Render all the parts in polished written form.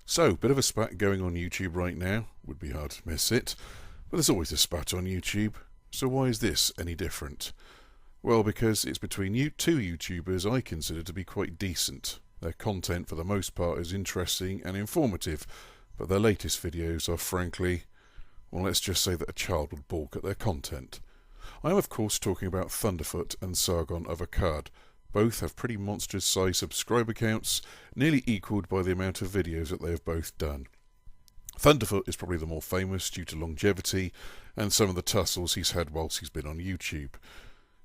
So, bit of a spat going on YouTube right now. Would be hard to miss it. But there's always a spat on YouTube. So why is this any different? Well, because it's between two YouTubers I consider to be quite decent. Their content for the most part is interesting and informative, but their latest videos are frankly, well, let's just say that a child would balk at their content. I am of course talking about Thunderf00t and Sargon of Akkad. Both have pretty monstrous size subscriber counts, nearly equalled by the amount of videos that they have both done. Thunderf00t is probably the more famous due to longevity and some of the tussles he's had whilst he's been on YouTube.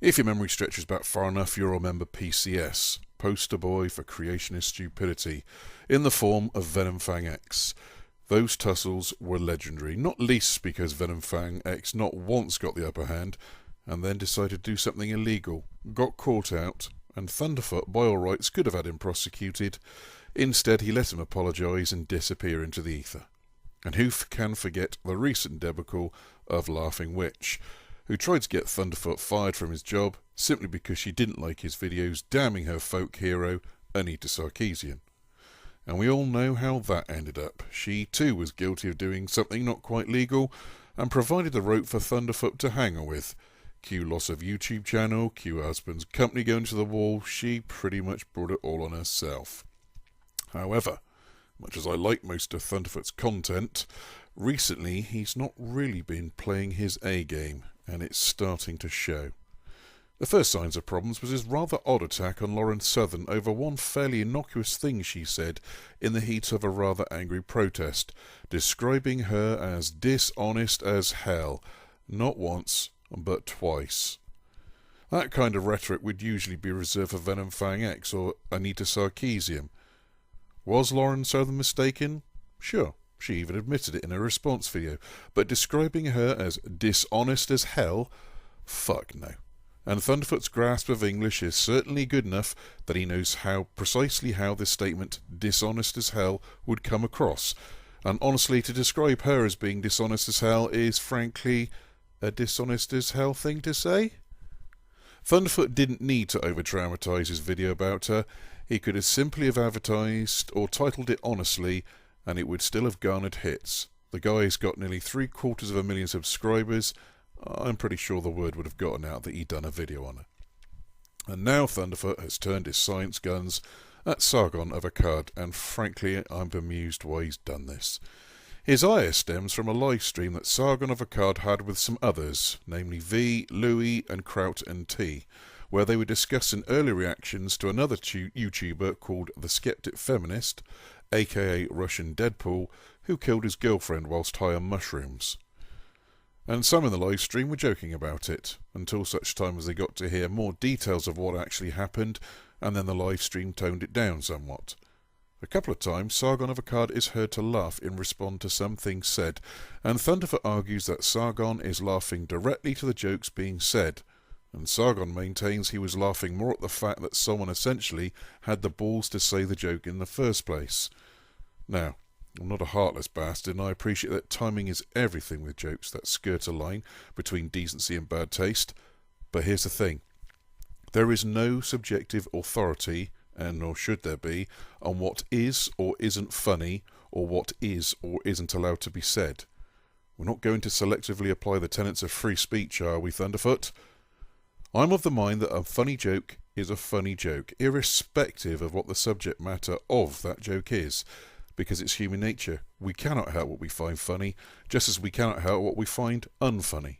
If your memory stretches back far enough, you'll remember PCS, poster boy for creationist stupidity, in the form of Venomfang X. Those tussles were legendary, not least because Venomfang X not once got the upper hand, and then decided to do something illegal, got caught out, and Thunderf00t, by all rights, could have had him prosecuted. Instead, he let him apologise and disappear into the ether. And who can forget the recent debacle of Laughing Witch, who tried to get Thunderf00t fired from his job simply because she didn't like his videos damning her folk hero, Anita Sarkeesian. And we all know how that ended up. She too was guilty of doing something not quite legal, and provided the rope for Thunderf00t to hang her with. Cue loss of YouTube channel, cue husband's company going to the wall, she pretty much brought it all on herself. However, much as I like most of Thunderf00t's content, recently he's not really been playing his A game, and it's starting to show. The first signs of problems was his rather odd attack on Lauren Southern over one fairly innocuous thing she said in the heat of a rather angry protest, describing her as dishonest as hell, not once, but twice. That kind of rhetoric would usually be reserved for Venomfang X or Anita Sarkeesian. Was Lauren Southern mistaken? Sure, she even admitted it in her response video, but describing her as dishonest as hell? Fuck no. And Thunderf00t's grasp of English is certainly good enough that he knows precisely how this statement, dishonest as hell, would come across. And honestly, to describe her as being dishonest as hell is, frankly, a dishonest as hell thing to say? Thunderf00t didn't need to over-dramatise his video about her. He could have simply have advertised or titled it honestly, and it would still have garnered hits. The guy's got nearly 750,000 subscribers. I'm pretty sure the word would have gotten out that he'd done a video on her. And now Thunderf00t has turned his science guns at Sargon of Akkad, and frankly I'm bemused why he's done this. His ire stems from a live stream that Sargon of Akkad had with some others, namely V, Louis and Kraut and T, where they were discussing early reactions to another YouTuber called The Skeptic Feminist, aka Russian Deadpool, who killed his girlfriend whilst high on mushrooms. And some in the live stream were joking about it, until such time as they got to hear more details of what actually happened, and then the live stream toned it down somewhat. A couple of times, Sargon of Akkad is heard to laugh in response to some things said, and Thunderf00t argues that Sargon is laughing directly to the jokes being said, and Sargon maintains he was laughing more at the fact that someone essentially had the balls to say the joke in the first place. Now, I'm not a heartless bastard, and I appreciate that timing is everything with jokes that skirt a line between decency and bad taste, but here's the thing. There is no subjective authority, and nor should there be, on what is or isn't funny, or what is or isn't allowed to be said. We're not going to selectively apply the tenets of free speech, are we, Thunderf00t? I'm of the mind that a funny joke is a funny joke, irrespective of what the subject matter of that joke is, because it's human nature. We cannot help what we find funny, just as we cannot help what we find unfunny.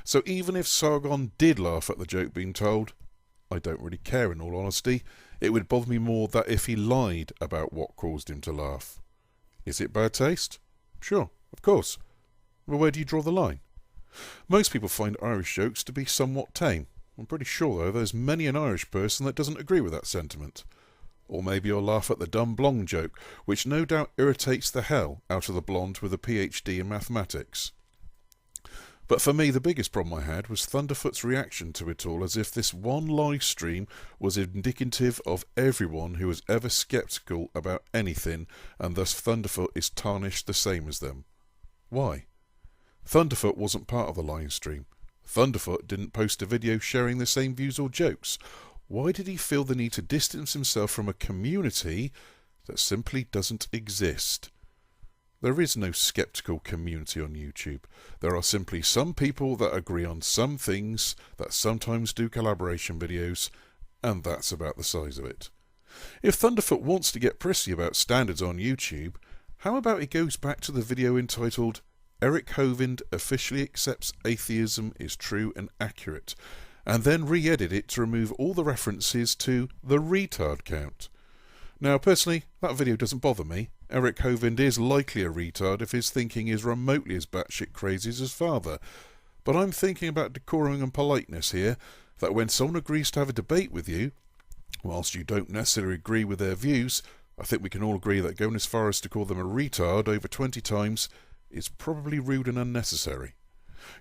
So even if Sargon did laugh at the joke being told, I don't really care in all honesty. It would bother me more that if he lied about what caused him to laugh. Is it bad taste? Sure, of course. Well, where do you draw the line? Most people find Irish jokes to be somewhat tame. I'm pretty sure, though, there's many an Irish person that doesn't agree with that sentiment. Or maybe you'll laugh at the dumb blonde joke, which no doubt irritates the hell out of the blonde with a PhD in mathematics. But for me, the biggest problem I had was Thunderf00t's reaction to it all, as if this one live stream was indicative of everyone who was ever sceptical about anything, and thus Thunderf00t is tarnished the same as them. Why? Thunderf00t wasn't part of the live stream. Thunderf00t didn't post a video sharing the same views or jokes. Why did he feel the need to distance himself from a community that simply doesn't exist. There is no skeptical community on YouTube. There are simply some people that agree on some things, that sometimes do collaboration videos, and that's about the size of it. If Thunderf00t wants to get prissy about standards on YouTube, how about he goes back to the video entitled Eric Hovind officially accepts atheism is true and accurate, and then re-edit it to remove all the references to the retard count. Now personally, that video doesn't bother me. Eric Hovind is likely a retard if his thinking is remotely as batshit crazy as his father, but I'm thinking about decorum and politeness here, that when someone agrees to have a debate with you, whilst you don't necessarily agree with their views, I think we can all agree that going as far as to call them a retard over 20 times is probably rude and unnecessary.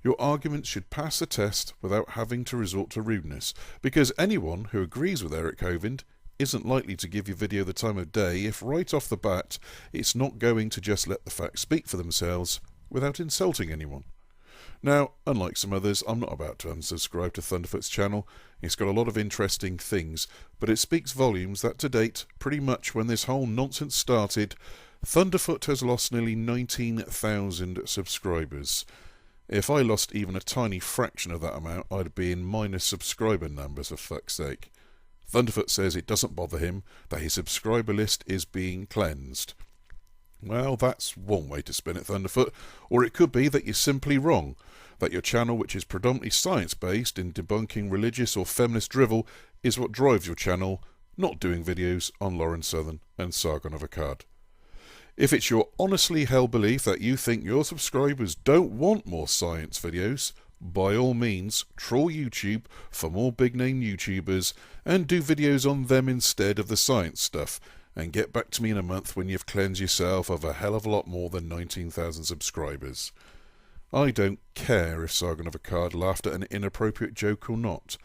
Your arguments should pass the test without having to resort to rudeness, because anyone who agrees with Eric Hovind isn't likely to give your video the time of day if right off the bat it's not going to just let the facts speak for themselves without insulting anyone. Now, unlike some others, I'm not about to unsubscribe to Thunderf00t's channel. It's got a lot of interesting things, but it speaks volumes that to date, pretty much when this whole nonsense started, Thunderf00t has lost nearly 19,000 subscribers. If I lost even a tiny fraction of that amount, I'd be in minus subscriber numbers, for fuck's sake. Thunderf00t says it doesn't bother him that his subscriber list is being cleansed. Well, that's one way to spin it, Thunderf00t, or it could be that you're simply wrong, that your channel, which is predominantly science-based in debunking religious or feminist drivel, is what drives your channel, not doing videos on Lauren Southern and Sargon of Akkad. If it's your honestly held belief that you think your subscribers don't want more science videos, by all means, troll YouTube for more big-name YouTubers and do videos on them instead of the science stuff, and get back to me in a month when you've cleansed yourself of a hell of a lot more than 19,000 subscribers. I don't care if Sargon of Akkad laughed at an inappropriate joke or not.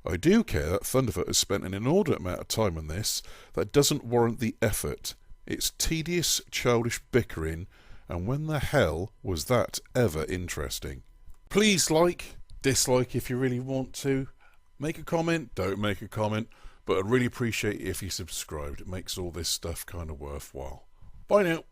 I do care that Thunderf00t has spent an inordinate amount of time on this that doesn't warrant the effort. It's tedious, childish bickering, and when the hell was that ever interesting? Please like, dislike if you really want to. Make a comment, don't make a comment, but I'd really appreciate it if you subscribed. It makes all this stuff kind of worthwhile. Bye now.